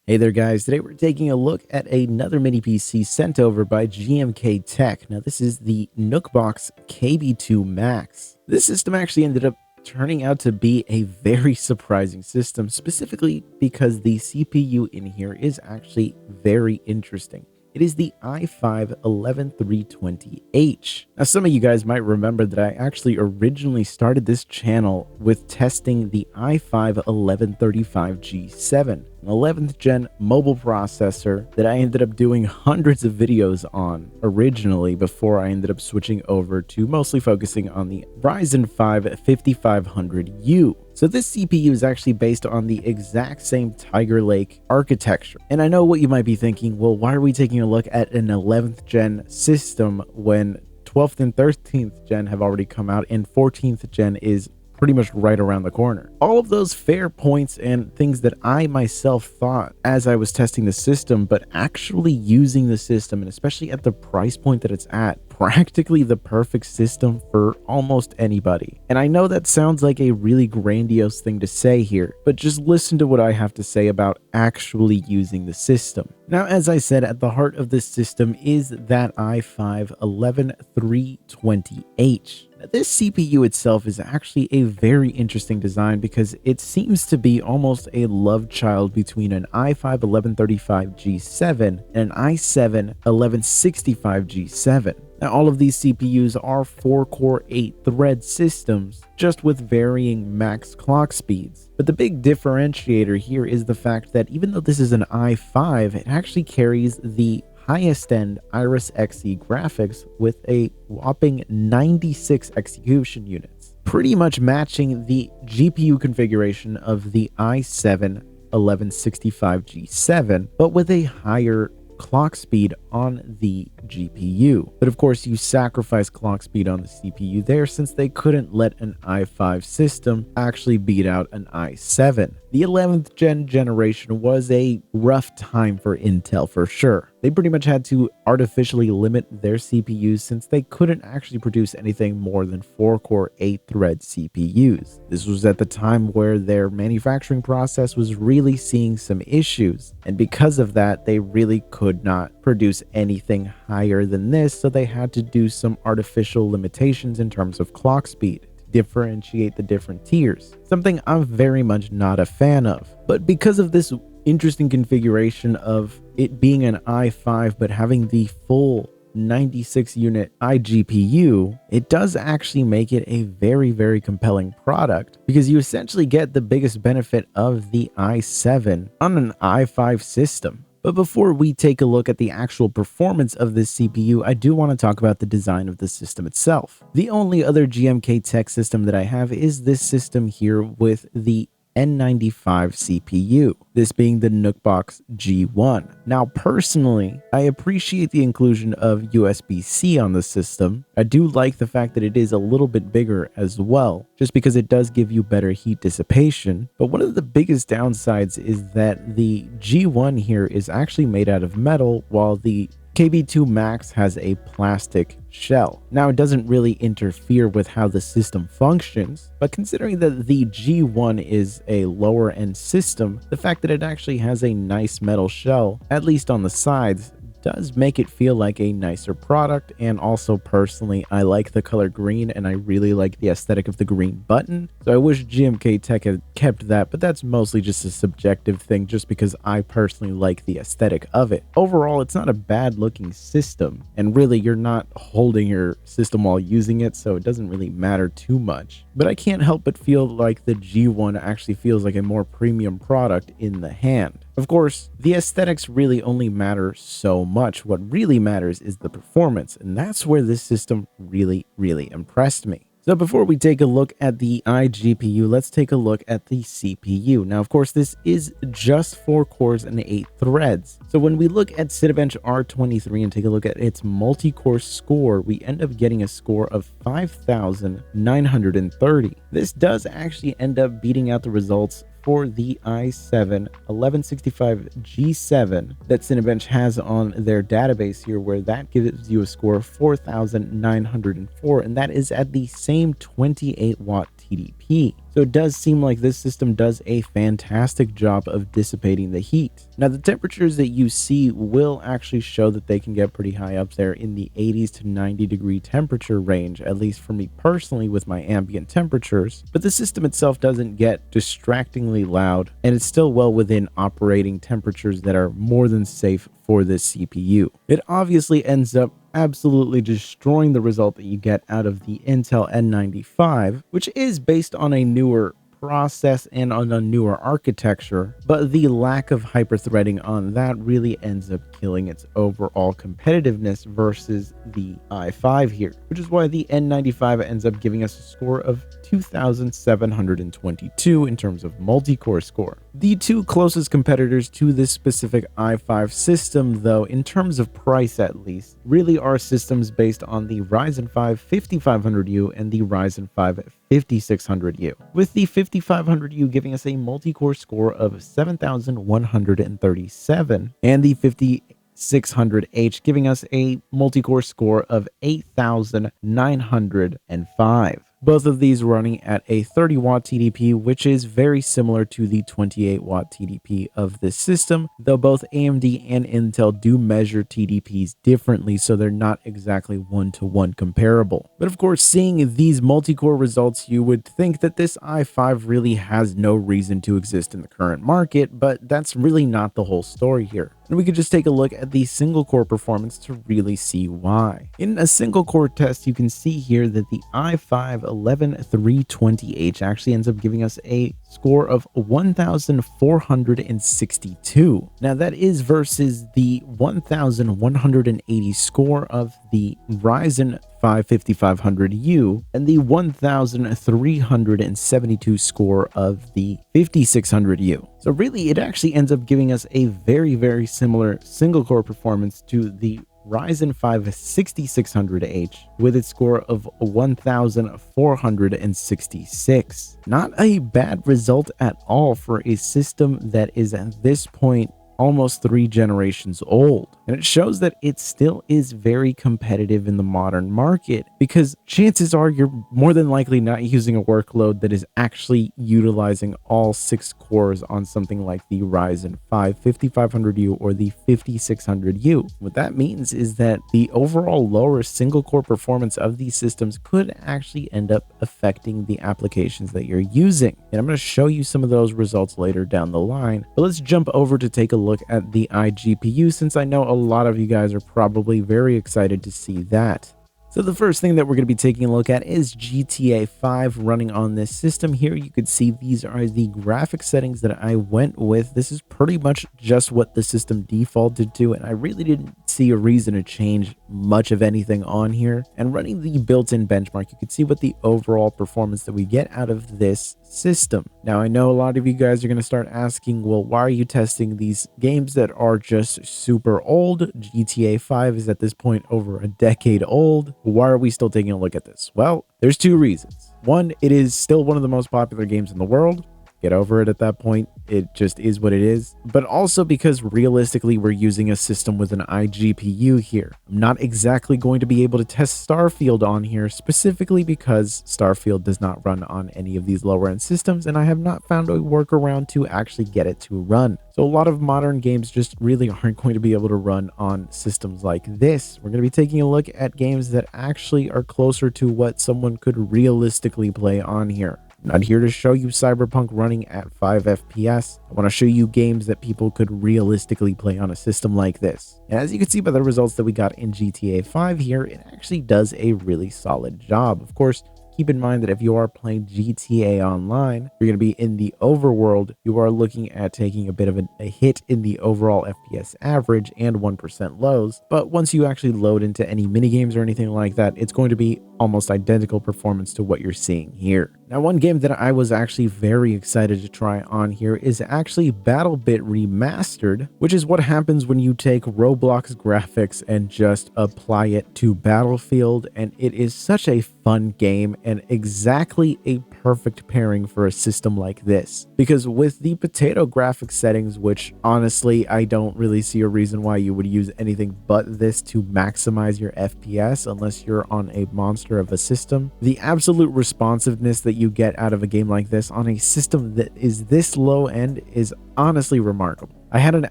Hey there guys, today we're taking a look at another mini PC sent over by GMKtec. Now this is the Nucbox KB2 Max. This system actually ended up turning out to be a very surprising system, specifically because the CPU in here is actually very interesting. It is the i5-11320H. Now, some of you guys might remember that I actually originally started this channel with testing the i5-1135G7, an 11th gen mobile processor that I ended up doing hundreds of videos on originally before I ended up switching over to mostly focusing on the Ryzen 5 5500U. So this CPU is actually based on the exact same Tiger Lake architecture. And I know what you might be thinking, well, why are we taking a look at an 11th gen system when 12th and 13th gen have already come out and 14th gen is pretty much right around the corner? All of those fair points and things that I myself thought as I was testing the system, but actually using the system, and especially at the price point that it's at, practically the perfect system for almost anybody. And I know that sounds like a really grandiose thing to say here, but just listen to what I have to say about actually using the system. Now, as I said, at the heart of this system is that i5-11320H. Now, this CPU itself is actually a very interesting design because it seems to be almost a love child between an i5-1135G7 and an i7-1165G7. Now, all of these CPUs are 4-core 8-thread systems, just with varying max clock speeds. But the big differentiator here is the fact that even though this is an i5, it actually carries the highest end Iris Xe graphics with a whopping 96 execution units, pretty much matching the GPU configuration of the i7-1165G7, but with a higher clock speed on the GPU. But of course, you sacrifice clock speed on the CPU there since they couldn't let an i5 system actually beat out an i7. The 11th gen generation was a rough time for Intel for sure. They pretty much had to artificially limit their CPUs since they couldn't actually produce anything more than 4-core 8-thread CPUs. This was at the time where their manufacturing process was really seeing some issues, and because of that, they really could not produce anything higher than this, so they had to do some artificial limitations in terms of clock speed. Differentiate the different tiers, something I'm very much not a fan of. But because of this interesting configuration of it being an i5 but having the full 96 unit iGPU, it does actually make it a very compelling product because you essentially get the biggest benefit of the i7 on an i5 system. But before we take a look at the actual performance of this CPU, I do want to talk about the design of the system itself. The only other GMKtec system that I have is this system here with the N95 CPU, this being the Nucbox G1. Now, personally, I appreciate the inclusion of USB-C on the system. I do like the fact that it is a little bit bigger as well, just because it does give you better heat dissipation. But one of the biggest downsides is that the G1 here is actually made out of metal, while the KB2 Max has a plastic shell. Now, it doesn't really interfere with how the system functions, but considering that the G1 is a lower end system, the fact that it actually has a nice metal shell, at least on the sides, does make it feel like a nicer product. And also, personally, I like the color green and I really like the aesthetic of the green button, so I wish GMKtec had kept that, but that's mostly just a subjective thing just because I personally like the aesthetic of it. Overall, it's not a bad looking system, and really you're not holding your system while using it, so it doesn't really matter too much. But I can't help but feel like the G1 actually feels like a more premium product in the hand. Of course, the aesthetics really only matter so much. What really matters is the performance, and that's where this system really impressed me. So before we take a look at the iGPU, let's take a look at the CPU. Now, of course, this is just 4 cores and 8 threads. So when we look at CineBench R23 and take a look at its multi-core score, we end up getting a score of 5,930. This does actually end up beating out the results for the i7-1165G7 that CineBench has on their database here, where that gives you a score of 4,904, and that is at the same 28 watt TDP. So it does seem like this system does a fantastic job of dissipating the heat. Now the temperatures that you see will actually show that they can get pretty high up there in the 80s to 90 degree temperature range, at least for me personally with my ambient temperatures, but the system itself doesn't get distractingly loud, and it's still well within operating temperatures that are more than safe for this CPU. It obviously ends up absolutely destroying the result that you get out of the Intel N95, which is based on a newer process and on a newer architecture, but the lack of hyperthreading on that really ends up killing its overall competitiveness versus the i5 here, which is why the N95 ends up giving us a score of 2,722 in terms of multi-core score. The two closest competitors to this specific i5 system, though, in terms of price at least, really are systems based on the Ryzen 5 5500U and the Ryzen 5 5600U, with the 5500U giving us a multi-core score of 7,137 and the 5600H giving us a multi-core score of 8,905. Both of these running at a 30 watt TDP, which is very similar to the 28 watt TDP of this system, though both AMD and Intel do measure TDPs differently, so they're not exactly one-to-one comparable. But of course, seeing these multi-core results, you would think that this i5 really has no reason to exist in the current market, but that's really not the whole story here. And we could just take a look at the single core performance to really see why. In a single core test, you can see here that the i5 11320H actually ends up giving us a score of 1,462. Now that is versus the 1,180 score of the Ryzen 5 5500U and the 1,372 score of the 5600U. So really, it actually ends up giving us a very similar single core performance to the Ryzen 5 6600H with its score of 1,466. Not a bad result at all for a system that is at this point almost 3 generations old. And it shows that it still is very competitive in the modern market, because chances are you're more than likely not using a workload that is actually utilizing all 6 cores on something like the Ryzen 5 5500U or the 5600U. What that means is that the overall lower single core performance of these systems could actually end up affecting the applications that you're using. And I'm going to show you some of those results later down the line. But let's jump over to take a look at the iGPU, since I know a lot of you guys are probably very excited to see that. So the first thing that we're going to be taking a look at is GTA 5 running on this system. Here you could see these are the graphic settings that I went with. This is pretty much just what the system defaulted to, and I really didn't see a reason to change much of anything on here. And running the built-in benchmark, you can see what the overall performance that we get out of this system. Now, I know a lot of you guys are going to start asking, well, why are you testing these games that are just super old? GTA 5 is at this point over a decade old. Why are we still taking a look at this? Well, there's two reasons. One, it is still one of the most popular games in the world. Get over it at that point. It just is what it is. But also because realistically, we're using a system with an iGPU here. I'm not exactly going to be able to test Starfield on here, specifically because Starfield does not run on any of these lower end systems, and I have not found a workaround to actually get it to run. So a lot of modern games just really aren't going to be able to run on systems like this. We're going to be taking a look at games that actually are closer to what someone could realistically play on here. I'm not here to show you Cyberpunk running at 5 FPS. I want to show you games that people could realistically play on a system like this. And as you can see by the results that we got in GTA 5 here, it actually does a really solid job. Of course, keep in mind that if you are playing GTA Online, you're going to be in the overworld. You are looking at taking a bit of a hit in the overall FPS average and 1% lows. But once you actually load into any minigames or anything like that, it's going to be almost identical performance to what you're seeing here. Now, one game that I was actually very excited to try on here is actually BattleBit Remastered, which is what happens when you take Roblox graphics and just apply it to Battlefield. And it is such a fun game, and exactly a perfect pairing for a system like this. Because with the potato graphics settings, which honestly I don't really see a reason why you would use anything but this to maximize your FPS unless you're on a monster of a system, the absolute responsiveness that you get out of a game like this on a system that is this low end is honestly remarkable. I had an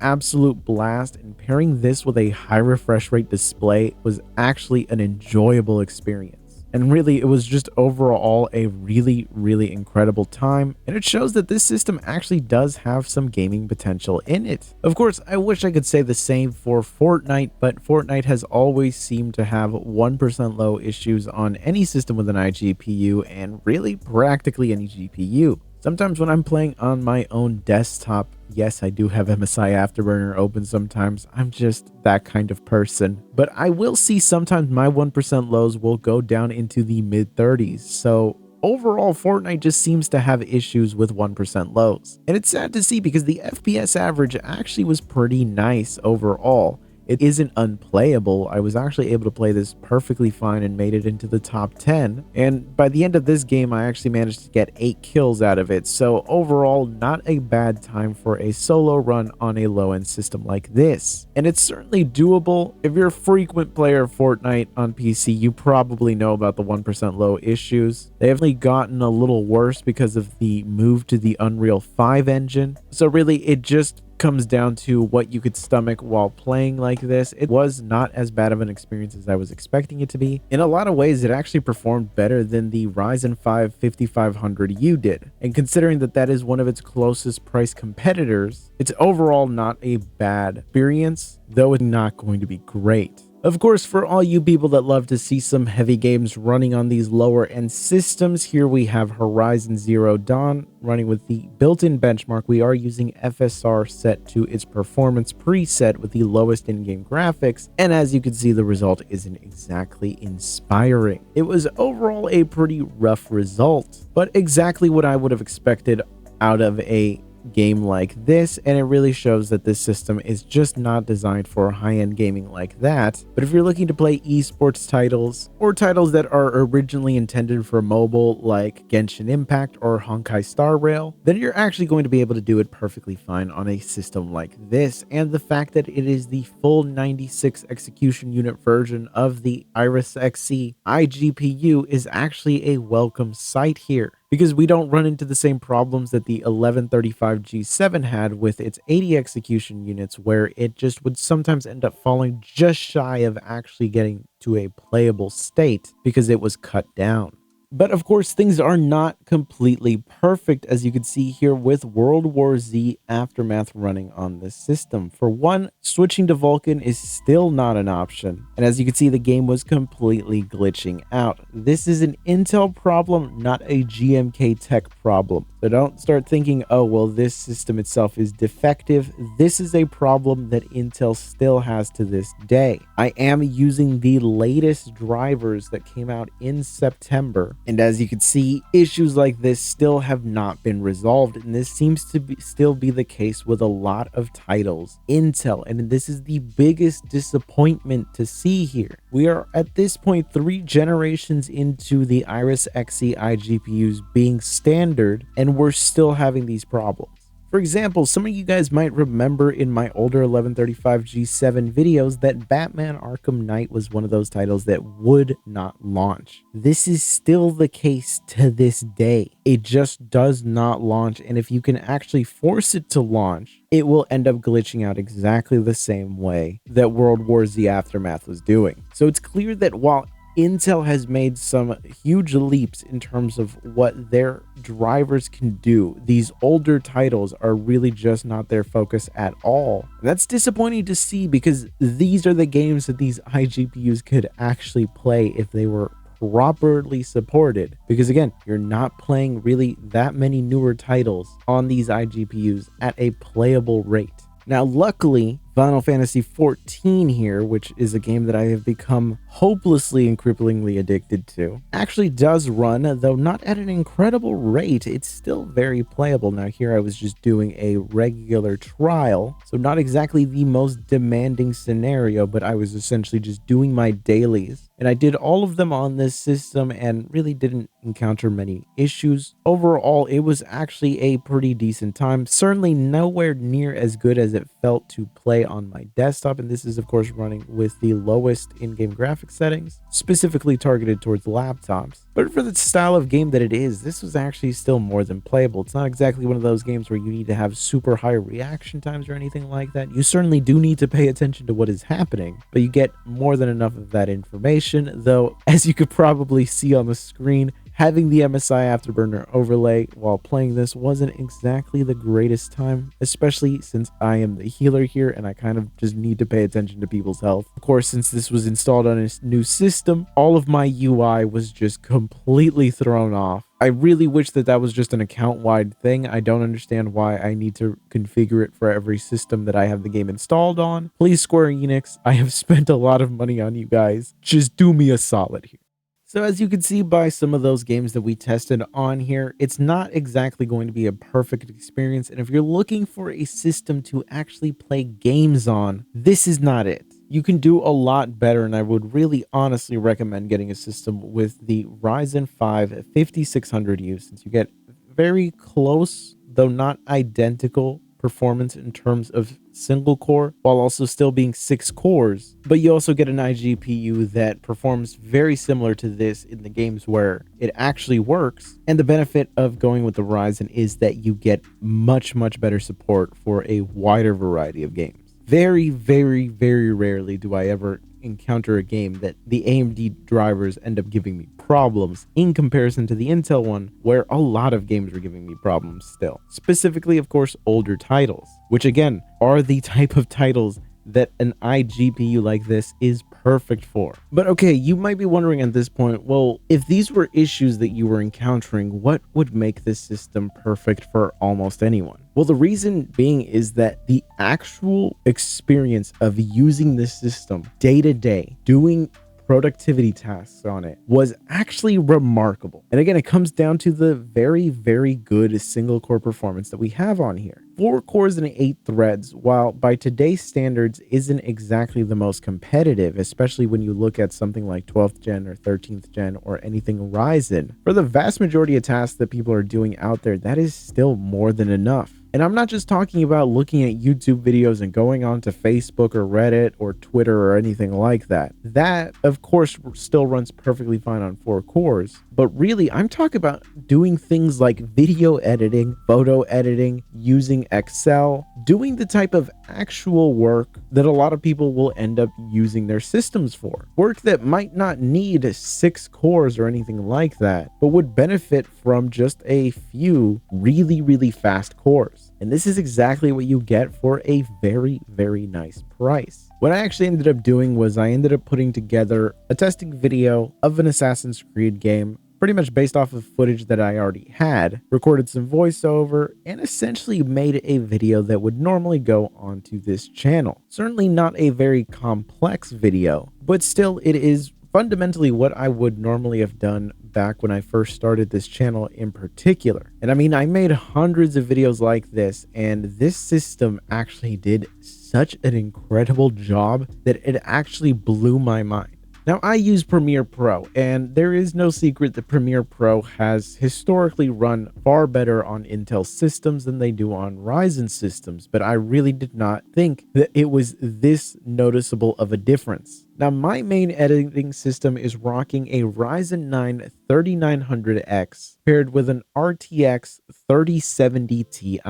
absolute blast, and pairing this with a high refresh rate display was actually an enjoyable experience. And really, it was just overall a really incredible time, and it shows that this system actually does have some gaming potential in it. Of course, I wish I could say the same for Fortnite, but Fortnite has always seemed to have 1% low issues on any system with an iGPU, and really practically any GPU. Sometimes when I'm playing on my own desktop, yes, I do have MSI Afterburner open sometimes. I'm just that kind of person. But I will see sometimes my 1% lows will go down into the mid-30s. So overall, Fortnite just seems to have issues with 1% lows. And it's sad to see because the FPS average actually was pretty nice overall. It isn't unplayable. I was actually able to play this perfectly fine and made it into the top 10. And by the end of this game, I actually managed to get 8 kills out of it. So overall, not a bad time for a solo run on a low-end system like this. And it's certainly doable. If you're a frequent player of Fortnite on PC, you probably know about the 1% low issues. They have only gotten a little worse because of the move to the Unreal 5 engine. So really, it just comes down to what you could stomach while playing like this. It was not as bad of an experience as I was expecting it to be. In a lot of ways, it actually performed better than the Ryzen 5 5500U did. And considering that that is one of its closest price competitors, it's overall not a bad experience, though it's not going to be great. Of course, for all you people that love to see some heavy games running on these lower end systems, here we have Horizon Zero Dawn running with the built-in benchmark. We are using FSR set to its performance preset with the lowest in-game graphics, and as you can see, the result isn't exactly inspiring. It was overall a pretty rough result, but exactly what I would have expected out of a game like this, and it really shows that this system is just not designed for high-end gaming like that. But if you're looking to play esports titles or titles that are originally intended for mobile like Genshin Impact or Honkai Star Rail, then you're actually going to be able to do it perfectly fine on a system like this. And the fact that it is the full 96 execution unit version of the Iris Xe iGPU is actually a welcome sight here, because we don't run into the same problems that the 1135 G7 had with its 80 execution units, where it just would sometimes end up falling just shy of actually getting to a playable state because it was cut down. But of course, things are not completely perfect, as you can see here with World War Z Aftermath running on this system. For one, switching to Vulkan is still not an option, and as you can see, the game was completely glitching out. This is an Intel problem, not a GMKtec problem. So don't start thinking, oh, well, this system itself is defective. This is a problem that Intel still has to this day. I am using the latest drivers that came out in September, and as you can see, issues like this still have not been resolved, and this seems to still be the case with a lot of titles. Intel, and this is the biggest disappointment to see here. We are at this point 3 generations into the Iris Xe iGPUs being standard, and we're still having these problems. For example, some of you guys might remember in my older 1135 G7 videos that Batman Arkham Knight was one of those titles that would not launch. This is still the case to this day. It just does not launch, and if you can actually force it to launch, it will end up glitching out exactly the same way that World War Z Aftermath was doing. So it's clear that while Intel has made some huge leaps in terms of what their drivers can do, these older titles are really just not their focus at all. And that's disappointing to see, because these are the games that these iGPUs could actually play if they were properly supported, because again, you're not playing really that many newer titles on these iGPUs at a playable rate. Now, luckily Final Fantasy XIV here, which is a game that I have become hopelessly and cripplingly addicted to, actually does run, though not at an incredible rate. It's still very playable. Now here I was just doing a regular trial, so not exactly the most demanding scenario, but I was essentially just doing my dailies. And I did all of them on this system and really didn't encounter many issues. Overall, it was actually a pretty decent time. Certainly nowhere near as good as it felt to play on my desktop. And this is, of course, running with the lowest in-game graphics settings, specifically targeted towards laptops. But for the style of game that it is, this was actually still more than playable. It's not exactly one of those games where you need to have super high reaction times or anything like that. You certainly do need to pay attention to what is happening, but you get more than enough of that information, though, as you could probably see on the screen, having the MSI Afterburner overlay while playing this wasn't exactly the greatest time, especially since I am the healer here and I kind of just need to pay attention to people's health. Of course, since this was installed on a new system, all of my UI was just completely thrown off. I really wish that that was just an account-wide thing. I don't understand why I need to configure it for every system that I have the game installed on. Please, Square Enix, I have spent a lot of money on you guys. Just do me a solid here. So as you can see by some of those games that we tested on here, it's not exactly going to be a perfect experience. And if you're looking for a system to actually play games on, this is not it. You can do a lot better, and I would really honestly recommend getting a system with the Ryzen 5 5600U, since you get very close, though not identical, performance in terms of single core, while also still being 6 cores, but you also get an iGPU that performs very similar to this in the games where it actually works. And the benefit of going with the Ryzen is that you get much better support for a wider variety of games. Very rarely do I ever encounter a game that the AMD drivers end up giving me problems in comparison to the Intel one, where a lot of games were giving me problems still. Specifically, of course, older titles, which again are the type of titles that an iGPU like this is perfect for. But okay, you might be wondering at this point, well, if these were issues that you were encountering, what would make this system perfect for almost anyone? Well, the reason being is that the actual experience of using this system day to day, doing productivity tasks on it, was actually remarkable. And again, it comes down to the very good single core performance that we have on here. 4 cores and 8 threads, while by today's standards isn't exactly the most competitive, especially when you look at something like 12th gen or 13th gen or anything Ryzen. For the vast majority of tasks that people are doing out there, that is still more than enough. And I'm not just talking about looking at YouTube videos and going on to Facebook or Reddit or Twitter or anything like that. That, of course, still runs perfectly fine on 4 cores. But really, I'm talking about doing things like video editing, photo editing, using Excel, doing the type of actual work that a lot of people will end up using their systems for. Work that might not need 6 cores or anything like that, but would benefit from just a few really fast cores. And this is exactly what you get for a very nice price. What I actually ended up doing was I ended up putting together a testing video of an Assassin's Creed game, pretty much based off of footage that I already had, recorded some voiceover, and essentially made a video that would normally go onto this channel. Certainly not a very complex video, but still it is fundamentally what I would normally have done back when I first started this channel in particular. And I mean, I made hundreds of videos like this, and this system actually did such an incredible job that it actually blew my mind. Now, I use Premiere Pro, and there is no secret that Premiere Pro has historically run far better on Intel systems than they do on Ryzen systems, but I really did not think that it was this noticeable of a difference. Now, my main editing system is rocking a Ryzen 9 3900X paired with an RTX 3070 Ti.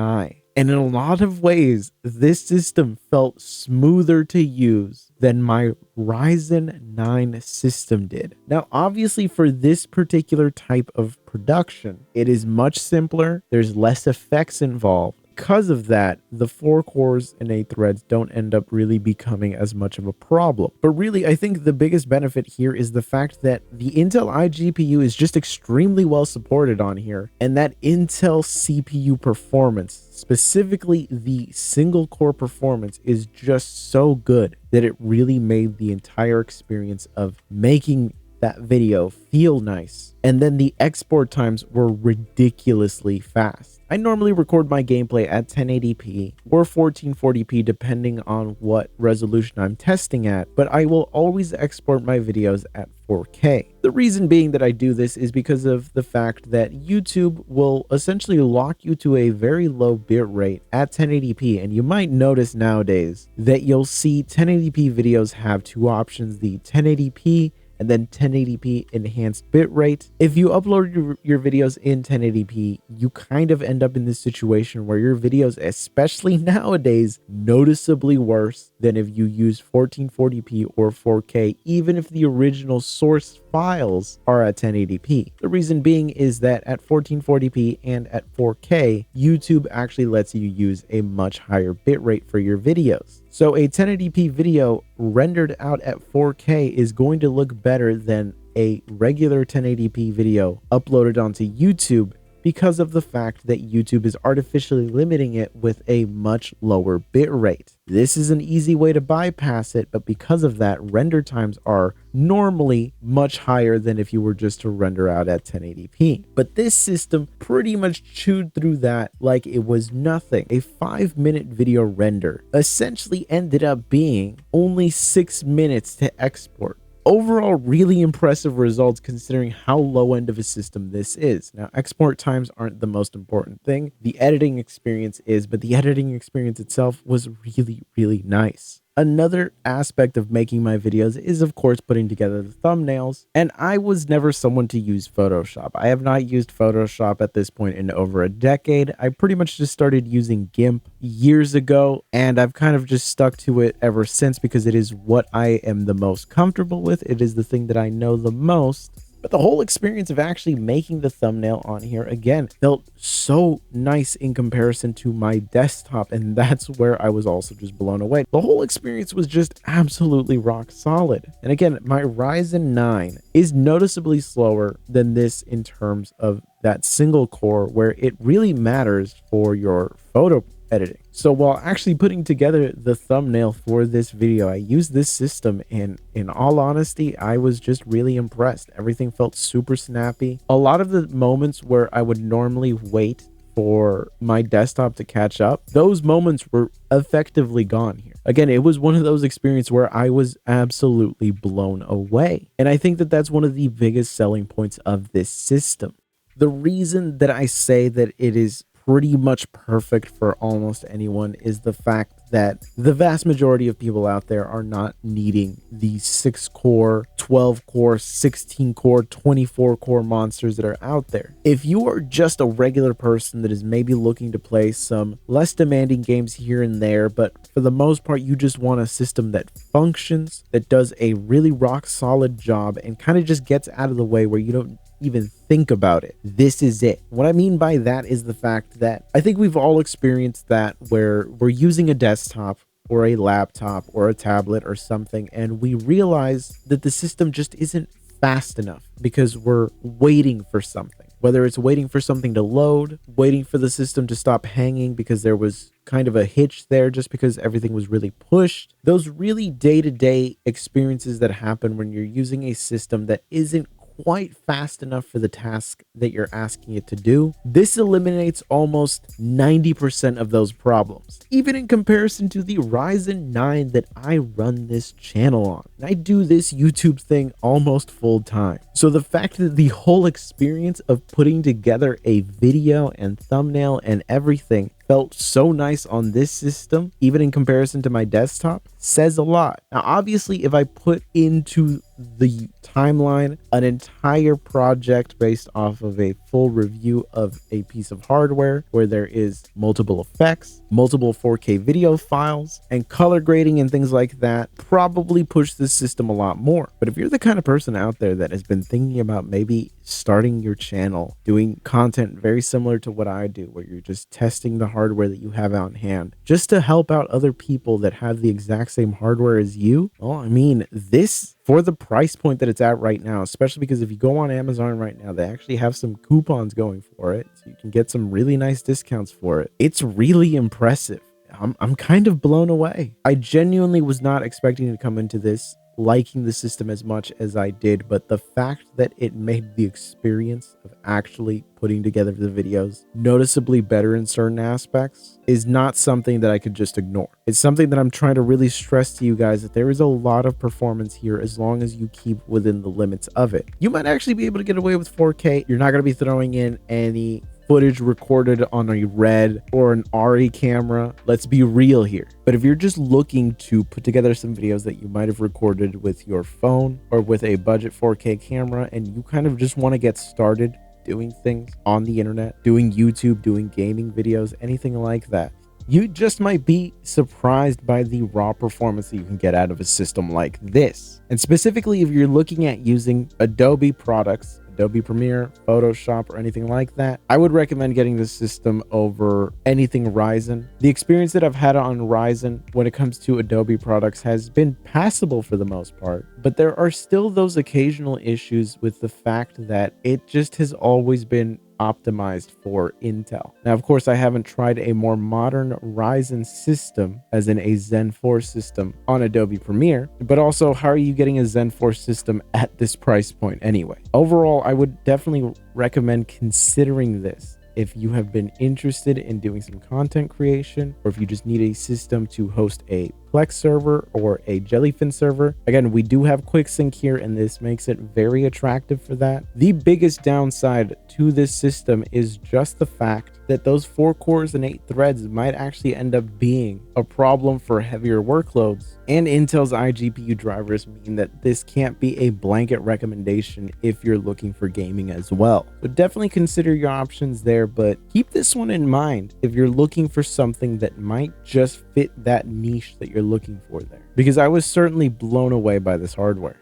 And in a lot of ways, this system felt smoother to use than my Ryzen 9 system did. Now, obviously for this particular type of production, it is much simpler. There's less effects involved. because of that, the 4 cores and 8 threads don't end up really becoming as much of a problem. But really, I think the biggest benefit here is the fact that the Intel iGPU is just extremely well supported on here, and that Intel CPU performance, specifically the single core performance, is just so good that it really made the entire experience of making that video feel nice. And then the export times were ridiculously fast. I normally record my gameplay at 1080p or 1440p depending on what resolution I'm testing at, but I will always export my videos at 4K. The reason being that I do this is because of the fact that YouTube will essentially lock you to a very low bitrate at 1080p, and you might notice nowadays that you'll see 1080p videos have two options, the 1080p and then 1080p enhanced bitrate. If you upload your videos in 1080p, you kind of end up in this situation where your videos, especially nowadays, noticeably worse than if you use 1440p or 4K, even if the original source files are at 1080p. The reason being is that at 1440p and at 4K, YouTube actually lets you use a much higher bitrate for your videos. So a 1080p video rendered out at 4K is going to look better than a regular 1080p video uploaded onto YouTube because of the fact that YouTube is artificially limiting it with a much lower bitrate. This is an easy way to bypass it, but because of that, render times are normally much higher than if you were just to render out at 1080p. But this system pretty much chewed through that like it was nothing. A 5-minute video render essentially ended up being only 6 minutes to export. Overall, really impressive results considering how low end of a system this is. Now, export times aren't the most important thing. The editing experience is, but the editing experience itself was really, really nice. Another aspect of making my videos is, of course, putting together the thumbnails, and I was never someone to use Photoshop. I have not used Photoshop at this point in over a decade. I pretty much just started using GIMP years ago, and I've kind of just stuck to it ever since because it is what I am the most comfortable with. It is the thing that I know the most. But the whole experience of actually making the thumbnail on here, again, felt so nice in comparison to my desktop, and that's where I was also just blown away. The whole experience was just absolutely rock solid. And again, my Ryzen 9 is noticeably slower than this in terms of that single core, where it really matters for your photo editing. So while actually putting together the thumbnail for this video, I used this system, and in all honesty, I was just really impressed. Everything felt super snappy. A lot of the moments where I would normally wait for my desktop to catch up, those moments were effectively gone here. Again, it was one of those experiences where I was absolutely blown away. And I think that that's one of the biggest selling points of this system. The reason that I say that it is pretty much perfect for almost anyone is the fact that the vast majority of people out there are not needing the 6-core, 12-core, 16-core, 24-core monsters that are out there. If you are just a regular person that is maybe looking to play some less demanding games here and there, but for the most part you just want a system that functions, that does a really rock solid job, and kind of just gets out of the way where you don't even think about it, this is it. What I mean by that is the fact that I think we've all experienced that where we're using a desktop or a laptop or a tablet or something, and we realize that the system just isn't fast enough because we're waiting for something. Whether it's waiting for something to load, waiting for the system to stop hanging because there was kind of a hitch there just because everything was really pushed. Those really day-to-day experiences that happen when you're using a system that isn't quite fast enough for the task that you're asking it to do. This eliminates almost 90% of those problems, even in comparison to the Ryzen 9 that I run this channel on. I do this YouTube thing almost full time. So the fact that the whole experience of putting together a video and thumbnail and everything felt so nice on this system, even in comparison to my desktop, says a lot. Now, obviously, if I put into the timeline, an entire project based off of a full review of a piece of hardware where there is multiple effects, multiple 4K video files, and color grading and things like that, probably push this system a lot more. But if you're the kind of person out there that has been thinking about maybe starting your channel, doing content very similar to what I do, where you're just testing the hardware that you have out in hand, just to help out other people that have the exact same hardware as you, well, I mean, this, for the price point that it's at right now, especially because if you go on Amazon right now, they actually have some coupons going for it, so you can get some really nice discounts for it. It's really impressive. I'm kind of blown away. I genuinely was not expecting to come into this liking the system as much as I did, but the fact that it made the experience of actually putting together the videos noticeably better in certain aspects is not something that I could just ignore. It's something that I'm trying to really stress to you guys, that there is a lot of performance here as long as you keep within the limits of it. You might actually be able to get away with 4K. You're not going to be throwing in any footage recorded on a Red or an RE camera. Let's be real here. But if you're just looking to put together some videos that you might have recorded with your phone or with a budget 4K camera, and you kind of just want to get started doing things on the internet, doing YouTube, doing gaming videos, anything like that, you just might be surprised by the raw performance that you can get out of a system like this. And specifically, if you're looking at using Adobe products, Adobe Premiere, Photoshop, or anything like that, I would recommend getting this system over anything Ryzen. The experience that I've had on Ryzen when it comes to Adobe products has been passable for the most part, but there are still those occasional issues with the fact that it just has always been optimized for Intel. Now, of course, I haven't tried a more modern Ryzen system, as in a Zen 4 system on Adobe Premiere, but also, how are you getting a Zen 4 system at this price point anyway? Overall, I would definitely recommend considering this if you have been interested in doing some content creation, or if you just need a system to host a Plex server or a Jellyfin server. Again, we do have QuickSync here, and this makes it very attractive for that. The biggest downside to this system is just the fact that those 4 cores and 8 threads might actually end up being a problem for heavier workloads, and Intel's iGPU drivers mean that this can't be a blanket recommendation if you're looking for gaming as well. So definitely consider your options there, but keep this one in mind if you're looking for something that might just fit that niche that you're looking for there, because I was certainly blown away by this hardware.